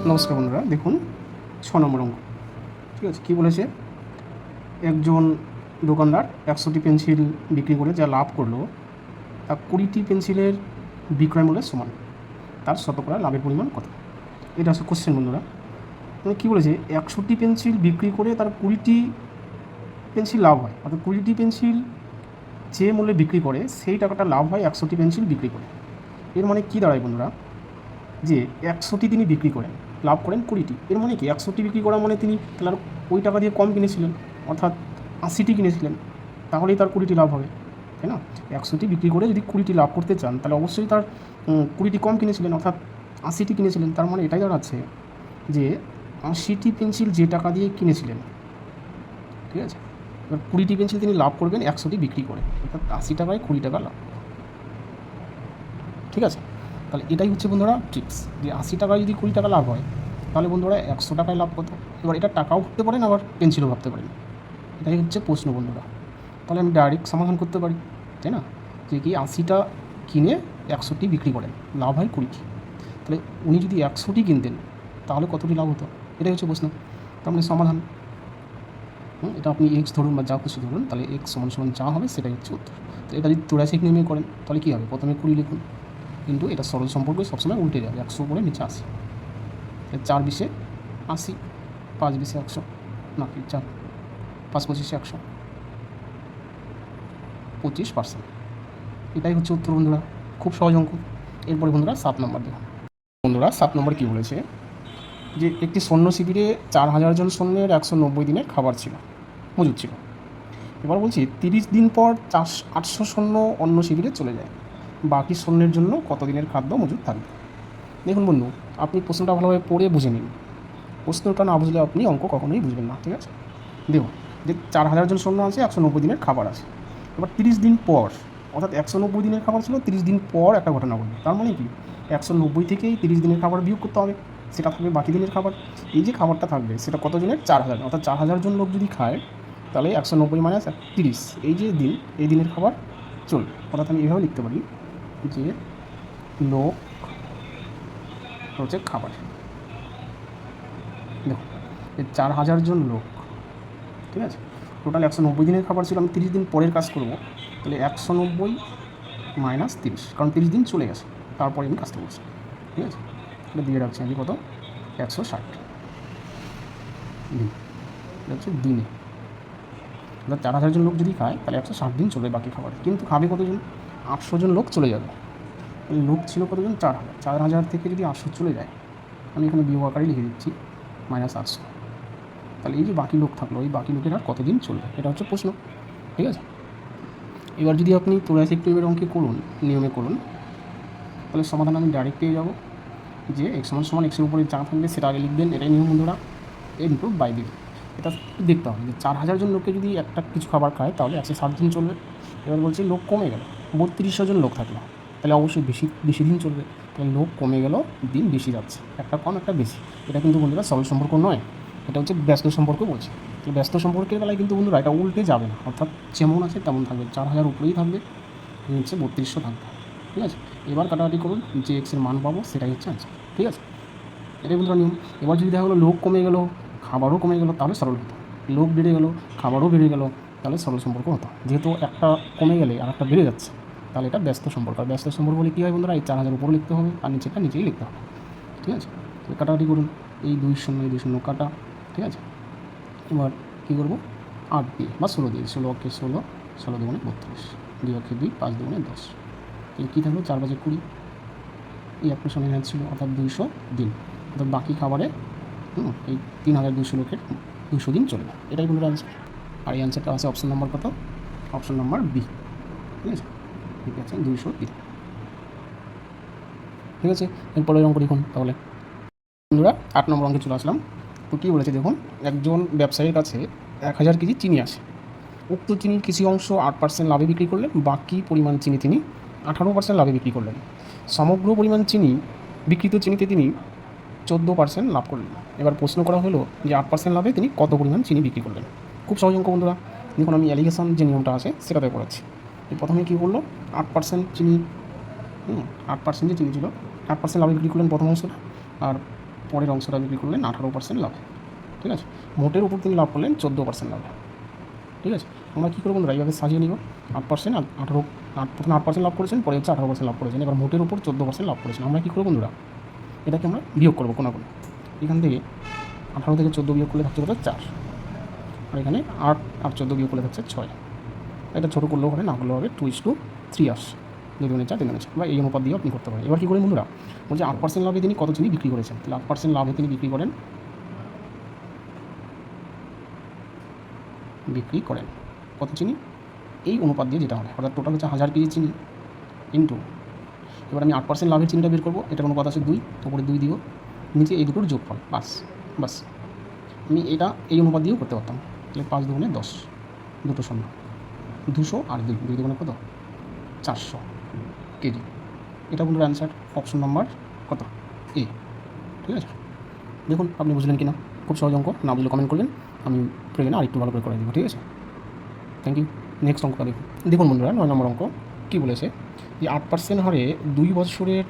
নমস্কার বন্ধুরা, দেখুন 6 নম্বর অঙ্ক। ঠিক আছে, কী বলেছে? একজন দোকানদার 100টি পেন্সিল বিক্রি করে যা লাভ করলো তা 20টি পেন্সিলের বিক্রয় মূল্যের সমান। তার শতকরা লাভের পরিমাণ কত? এটা হচ্ছে কোশ্চেন বন্ধুরা। মানে কী বলেছে, 100টি পেন্সিল বিক্রি করে তার 20টি পেন্সিল লাভ হয়, অর্থাৎ 20টি পেন্সিল যে মূল্যে বিক্রি করে সেই টাকাটা লাভ হয় 100টি পেন্সিল বিক্রি করে। এর মানে কী দাঁড়ায় বন্ধুরা, যে 100টি তিনি বিক্রি করেন, লাভ করেন 20টি। এর মানে কি 100টি বিক্রি করা মানে তিনি তাহলে আর ওই টাকা দিয়ে কম কিনেছিলেন, অর্থাৎ 80টি কিনেছিলেন, তাহলেই তার 20টি লাভ হবে, তাই না? 100টি বিক্রি করে যদি 20টি লাভ করতে চান তাহলে অবশ্যই তার 20টি কম কিনেছিলেন, অর্থাৎ 80টি কিনেছিলেন। তার মানে এটাই দাঁড়াচ্ছে যে 80টি পেন্সিল যে টাকা দিয়ে কিনেছিলেন, ঠিক আছে, এবার 20টি পেন্সিল তিনি লাভ করবেন 100টি বিক্রি করে, অর্থাৎ 80 টাকায় 20 টাকা লাভ। ঠিক আছে, তাহলে এটাই হচ্ছে বন্ধুরা ট্রিক্স, যে 80 টাকায় যদি 20 টাকা লাভ হয় তাহলে বন্ধুরা 100 টাকায় লাভ কত। এবার এটা টাকাও ভাবতে পারেন, আবার পেন্সিলও ভাবতে পারেন, এটাই হচ্ছে প্রশ্ন বন্ধুরা। তাহলে আমি ডাইরেক্ট সমাধান করতে পারি, তাই না, যে কি 80টা কিনে 100টি বিক্রি করেন, লাভ হয় 20টি। তাহলে উনি যদি 100টি কিনতেন তাহলে কতটি লাভ হতো, এটাই হচ্ছে প্রশ্ন। তার মানে সমাধান, এটা আপনি এক্স ধরুন বা যা খুশি ধরুন, তাহলে এক্স সমান সমান যা হবে সেটাই হচ্ছে উত্তর। তো এটা যদি 83 নিয়মে করেন তাহলে কী হবে, প্রথমে 20 লিখুন, কিন্তু এটা সরল সম্পর্ক সবসময় উল্টে যাবে, 100 করে নিচে 80, 4 20 80, 5 20 100, না কি 4 5 25 100, 25%। এটাই হচ্ছে উত্তর বন্ধুরা, খুব সহজ অঙ্ক। এরপরে বন্ধুরা 7 নম্বর দেখুন। বন্ধুরা 7 নম্বর কী বলেছে, যে একটি সৈন্য শিবিরে 4000 জন সৈন্যের 190 দিনের খাবার ছিল, মজুদ ছিল। এবার বলছি 30 দিন পর 800 সৈন্য অন্য শিবিরে চলে যায়, বাকি সৈন্যের জন্য কত দিনের খাদ্য মজুদ থাকবে। দেখুন বন্ধু, আপনি প্রশ্নটা ভালোভাবে পড়ে বুঝে নিন, প্রশ্নটা না বুঝলে আপনি অঙ্ক কখনোই বুঝবেন না। ঠিক আছে, দেখুন যে 4000 জন সৈন্য আছে, 190 দিনের খাবার আছে। এবার 30 দিন পর, অর্থাৎ 190 দিনের খাবার ছিল, 30 দিন পর একটা ঘটনা ঘটবে। তার মানে কি 190 থেকেই 30 দিনের খাবার বিয়োগ করতে হবে, সেটা থাকবে বাকি দিনের খাবার। এই যে খাবারটা থাকবে সেটা কতজনের, 4000, অর্থাৎ 4000 জন লোক যদি খায় তাহলে 190 মানে 30, এই যে দিন, এই দিনের খাবার চলবে। অর্থাৎ আমি এইভাবে লিখতে পারি যে লোক হচ্ছে খাবার। দেখো, এই 4000 জন লোক, ঠিক আছে, টোটাল 190 দিনের খাবার ছিল। আমি 30 দিন পরের কাজ করব, তাহলে 190 মাইনাস 30, কারণ 30 দিন চলে গেছে, তারপরে আমি কাজটা করছি। ঠিক আছে, এটা দিয়ে রাখছি আমি কত, 160 দিন, এটা হচ্ছে দিনে। অর্থাৎ 4000 জন লোক যদি খায় তাহলে 160 দিন চলবে বাকি খাবার। কিন্তু খাবে কতজন, 800 জন লোক চলে যাবে। লোক ছিল কতজন, 4000, 4000 থেকে যদি 800 চলে যায়, আমি এখানে বিয়োগ আকারে লিখে দিচ্ছি মাইনাস 800, তাহলে এই যে বাকি লোক থাকলো, এই বাকি লোকের আর কতদিন চলবে, এটা হচ্ছে প্রশ্ন। ঠিক আছে, এবার যদি আপনি 83 টিউবের অঙ্কে করুন, নিয়মে করুন, তাহলে সমাধান আমি ডাইরেক্ট পেয়ে যাবো, যে এক্স সমান সমান এক্সের উপরে যা থাকবে সেটা আগে লিখবেন, এটাই নিয়ম বন্ধুরা, ইনটু বাই দিন। এটা দেখতে হবে যে 4000 জন লোককে যদি একটা কিছু খাবার খায় তাহলে 160 দিন চলবে। এবার বলছি লোক কমে গেল, 3200 জন লোক থাকলো, তাহলে অবশ্যই বেশি বেশি দিন চলবে। তাহলে লোক কমে গেল, দিন বেশি যাচ্ছে, একটা কম একটা বেশি। এটা কিন্তু বন্ধুরা সরল সম্পর্ক নয়, এটা হচ্ছে ব্যস্ত সম্পর্ক বলছে। তো ব্যস্ত সম্পর্কের বেলায় কিন্তু বন্ধুরা এটা উল্টে যাবে না, অর্থাৎ যেমন আছে তেমন থাকবে, 4000 উপরেই থাকবে, হচ্ছে 3200 থাকবে। ঠিক আছে, এবার কাটাকাটি করুন, যে এক্সের মান পাবো সেটাই হচ্ছে আনসার। ঠিক আছে, এটাই বন্ধুরা নিয়ম। এবার যদি দেখা গেলো লোক কমে গেলো, খাবারও কমে গেলো, তাহলে সরল হতো। লোক বেড়ে গেলো, খাবারও বেড়ে গেলো, তাহলে সরল সম্পর্ক হতো। যেহেতু একটা কমে গেলে আর একটা বেড়ে যাচ্ছে, তাহলে এটা ব্যস্ত সম্পর্ক। আর ব্যস্ত সম্পর্ক বলে কী হয় বন্ধুরা, এই 4000 উপরে লিখতে হবে আর নিচেটা নিচেই লিখতে হবে। ঠিক আছে, তো কাটাকাটি করুন, এই 2 শূন্য 2 শূন্য কাটা। ঠিক আছে, এবার কী করবো, 8 দিয়ে বা 16 দিয়ে, 16 অক্ষে 16, 16 দুগুণে 32, 2 অক্ষে 2, 5 দুগুণে 10, তাহলে কী থাকলো, 4 5 20, এই একটা সময় ছিল, অর্থাৎ 200 দিন। অর্থাৎ বাকি খাবারে এই 3200 লোকের 200 দিন চলবে। এটাই বন্ধুরা অ্যান্সার। আর এই অ্যান্সারটা আছে অপশন নম্বর কত, অপশন নম্বর বি। ঠিক আছে, ঠিক আছে, 200 দিন। ঠিক আছে, এরপরের অঙ্ক দেখুন তাহলে বন্ধুরা। 8 নম্বর অঙ্কে চলে আসলাম। তো কী বলেছে দেখুন, একজন ব্যবসায়ীর কাছে 1000 কেজি চিনি আছে। উক্ত চিনির কিছু অংশ 8% লাভে বিক্রি করলেন, বাকি পরিমাণ চিনি তিনি 18% লাভে বিক্রি করলেন। সমগ্র পরিমাণ চিনি, বিক্রিত চিনিতে তিনি 14% লাভ করলেন। এবার প্রশ্ন করা হলো যে 8% লাভে তিনি কত পরিমাণ চিনি বিক্রি করলেন। খুব সহজ অঙ্ক বন্ধুরা। দেখুন আমি অ্যালিগেশন যে নিয়মটা আছে সেটাতে পড়াচ্ছি। প্রথমে কী করলো, 8% চিনি, 8% যে চিনি ছিল, 8% লাভে বিক্রি করলেন প্রথম অংশটা, আর পরের অংশটা বিক্রি করলেন 18% লাভ, ঠিক আছে। মোটের উপর তিনি লাভ করলেন 14% লাভ, ঠিক আছে। আমরা কী করবো বন্ধুরা, এইভাবে সাজিয়ে নিব 8% আর 18, প্রথমে 8% লাভ করেছেন, পরে হচ্ছে 18% লাভ করেছেন, এবার মোটের উপর 14% লাভ করেছেন। আমরা কী করবো বন্ধুরা, এটাকে আমরা বিয়োগ করবো কোনো কোনো, এখান থেকে 18 থেকে 14 বিয়োগ করলে থাকছে কত 4, আর এখানে 8 আর 14 বিয়োগ করলে থাকছে 6। এটা ছোটো করলেও হবে, না করলেও হবে, 2:3 আসে, 2 2 4 3 4, বা এই অনুপাত দিয়ে আপনি করতে পারেন। এবার কী করেন বন্ধুরা, বলছে 8% লাভে তিনি কত চিনি বিক্রি করেছেন, তাহলে 8% লাভে তিনি বিক্রি করেন কত চিনি, এই অনুপাত দিয়ে যেটা হবে, অর্থাৎ টোটাল হচ্ছে 1000 কেজি চিনি ইন্টু, এবার আমি 8% লাভের চিনিটা বের করবো, এটার অনুপাত আছে 2, ওপরে 2 দিব, নিচে এই দুটোর যোগফল, বাস আমি এটা এই অনুপাত দিয়েও করতে পারতাম। তাহলে 5 2 10, দুটো শূন্য, 200 আর 2 2 2 কত 400 কেজি। এটা বন্ধুর অ্যান্সার, অপশন নাম্বার কত এ, ঠিক আছে। দেখুন আপনি বুঝলেন কি না, খুব সহজ অঙ্ক, না বুঝলে কমেন্ট করবেন, আমি প্রয়োজনে আর একটু ভালো করে দেবো, ঠিক আছে। Thank you. নেক্সট অঙ্কটা দেখুন বন্ধুরা, 9 নম্বর অঙ্ক কী বলেছে, যে 8% হারে 2 বছরের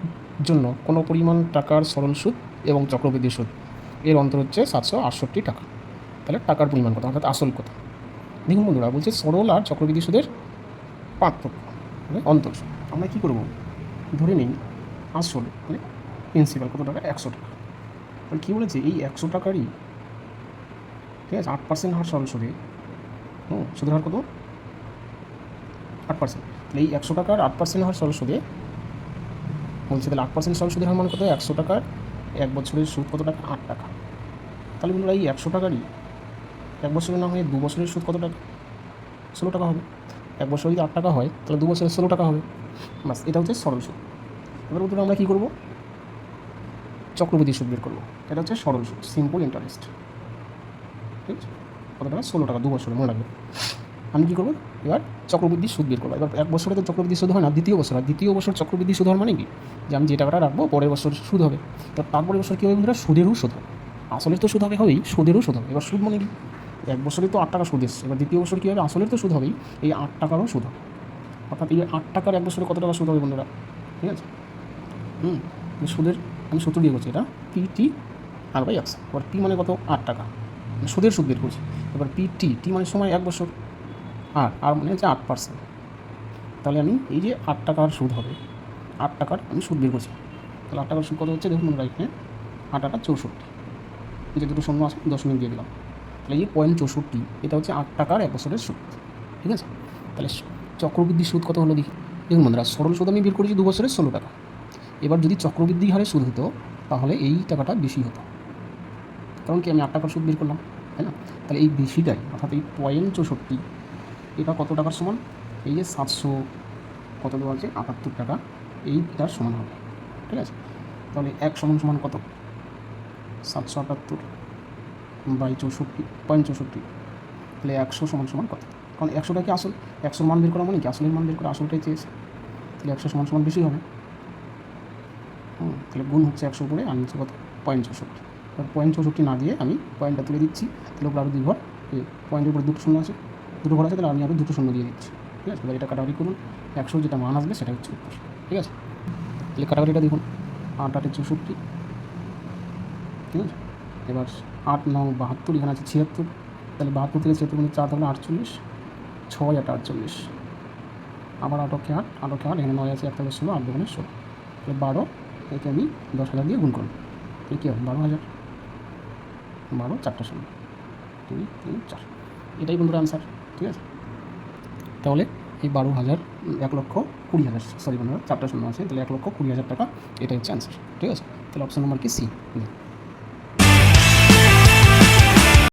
জন্য কোনো পরিমাণ টাকার সরল সুদ এবং চক্রবৃদ্ধি সুদ এর অন্তর হচ্ছে 768 টাকা। তাহলে টাকার পরিমাণ কত, অর্থাৎ আসল কত। দেখুন বন্ধুরা, বলছে সরল আর চক্রবৃদ্ধি সুদের পার্থক্য মানে অন্তর। আমরা কী করবো, ধরে নিই আসল মানে প্রিন্সিপাল কত টাকা, 100 টাকা। তাহলে কী বলেছে, এই 100 টাকারই, ঠিক আছে, 8% হার সরল সুদে, সুদের হার কত 8%। তাহলে এই 100 টাকার 8% হার সরল সুদে বলছে, তাহলে 8% সরল সুদের হার মানে কত, 100 টাকার 1 বছরের সুদ কত টাকা, 8 টাকা। তাহলে বন্ধুরা এই 100 টাকারই 1 বছরের না হয়ে 2 বছরের সুদ কত টাকা, 16 টাকা হবে। 1 বছর যদি 8 টাকা হয়, তাহলে 2 বছরে 16 টাকা হবে, বাস। এটা হচ্ছে সরল সুদ। এবার বন্ধুরা আমরা কী করবো, চক্রবৃদ্ধি সুদ বের করবো। এটা হচ্ছে সরল সুদ, সিম্পল ইন্টারেস্ট, ঠিক আছে। কত টাকা, 16 টাকা, 2 বছরে, মনে রাখবে। আমি কী করবো, এবার চক্রবৃদ্ধি সুদ বের করবো। এবার 1 বছরে তো চক্রবৃদ্ধি সুদ হয় না, দ্বিতীয় বছর হয়। দ্বিতীয় বছর চক্রবৃদ্ধি সুদ হওয়ার মানে কি, যে আমি যে টাকাটা রাখবো পরের বছর সুদ হবে। তো তারপরের বছর কী হবে বন্ধুরা, সুদেরও সুদ হবে। আসলের তো সুদ হবেই, সুদেরও সুদ হবে। এবার সুদ মানে কি, 1 বছরে তো 8 টাকা সুদ এসছে, এবার দ্বিতীয় বছর কী হবে, আসলের তো সুদ হবেই, এই 8 টাকারও সুদ হবে। অর্থাৎ এই 8 টাকার 1 বছরে কত টাকা সুদ হবে বন্ধুরা, ঠিক আছে। সুদের আমি সূত্র দিয়ে করছি, এটা PT R/X। এবার P মানে কত, 8 টাকা, সুদের সুদ বের করছি। এবার PT মানে সময় 1 বছর, আর মানে হচ্ছে 8%। তাহলে আমি এই যে 8 টাকার সুদ হবে, 8 টাকার আমি সুদ বের করছি। তাহলে 8 টাকার সুদ কত হচ্ছে, দেখুন আমরা এখানে 8 টাকা 64, যে দুটো শূন্য আছে 10 দিয়ে দিলাম। তাহলে এই 0.64, এটা হচ্ছে 8 টাকার 1 বছরের সুদ, ঠিক আছে। তাহলে চক্রবৃদ্ধি সুদ কত হলো দেখি। দেখুন বন্ধুরা, সরল সুদ আমি বের করেছি 2 বছরের 16 টাকা। এবার যদি চক্রবৃদ্ধি হারে সুদ হতো, তাহলে এই টাকাটা বেশি হতো, কারণ কি আমি 8 টাকার সুদ বের করলাম, তাই না। তাহলে এই বেশিটাই, অর্থাৎ এই 0.64, এটা কত টাকার সমান, এই যে 700 কত দেওয়া আছে 78 টাকা, এইটার সমান হবে, ঠিক আছে। তাহলে 1 সমান কত, 778 বাই 64, 0.64। তাহলে 100 সমান কত, কারণ 100টা কি আসল, 100 মান বের করা মানে কি আসলের মান বের করা, আসলটাই চেয়েছে। তাহলে 100 সমান বেশি হবে, তাহলে গুণ হচ্ছে 100 উপরে, আর নিচে কত 0.64। এবার 0.64 না দিয়ে আমি পয়েন্টটা তুলে দিচ্ছি, তাহলে ওপরে আরও 2 ঘর, এই পয়েন্টের উপরে দুটো শূন্য আছে, দুটো ঘর আছে, তাহলে আমি আরও দুটো শূন্য দিয়ে দিচ্ছি, ঠিক আছে। এবার এটা কাটাকাটি করুন, 100 যেটা মান আসবে সেটা হচ্ছে উত্তর, ঠিক আছে। তাহলে কাটাকাটিটা দেখুন, 8 8 64, ঠিক আছে। এবার 8 9 72, এখানে আছে 76, তাহলে 72 থেকে 76 4 থাকলে 48, 6 8 48, আবার 8 8 8, এখানে 9 আছে, 1 থাকলে 16, 8 2 16, তাহলে 12, একে আমি 10,000 দিয়ে গুণ করুন, তাহলে কী হবে 12,000, 12 4টা শূন্য, 2 3 4, এটাই বন্ধুরা অ্যান্সার, ঠিক আছে। তাহলে এই 12,000, 1,20,000, সরি বন্ধুরা 4টা শূন্য আছে, তাহলে 1,20,000 টাকা, এটাই হচ্ছে অ্যান্সার, ঠিক আছে। তাহলে অপশন নাম্বার কি, সি।